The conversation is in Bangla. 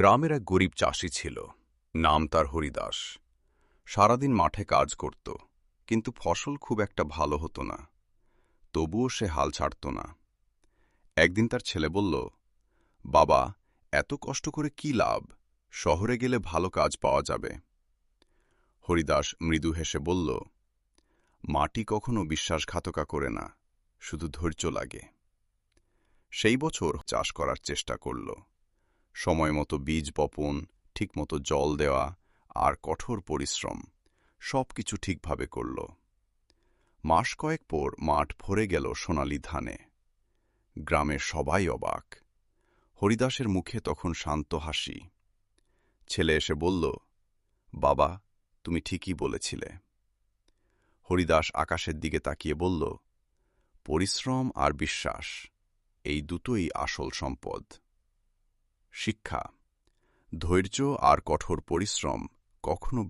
গ্রামের এক গরিব চাষি ছিল। নাম তার হরিদাস। সারাদিন মাঠে কাজ করত, কিন্তু ফসল খুব একটা ভালো হতো না। তবুও সে হাল ছাড়ত না। একদিন তার ছেলে বলল, বাবা, এত কষ্ট করে কি লাভ? শহরে গেলে ভালো কাজ পাওয়া যাবে। হরিদাস মৃদু হেসে বলল, মাটি কখনো বিশ্বাসঘাতকা করে না, শুধু ধৈর্য লাগে। সেই বছর চাষ করার চেষ্টা করল। সময় মতো বীজ বপন, ঠিকমতো জল দেওয়া আর কঠোর পরিশ্রম, সবকিছু ঠিকভাবে করল। মাস কয়েক পর মাঠ ভরে গেল সোনালি ধানে। গ্রামের সবাই অবাক। হরিদাসের মুখে তখন শান্ত হাসি। ছেলে এসে বলল, বাবা, তুমি ঠিকই বলেছিলে। হরিদাস আকাশের দিকে তাকিয়ে বলল, পরিশ্রম আর বিশ্বাস, এই দুটোই আসল সম্পদ। শিক্ষা: ধৈর্য আর কঠোর পরিশ্রম কখনো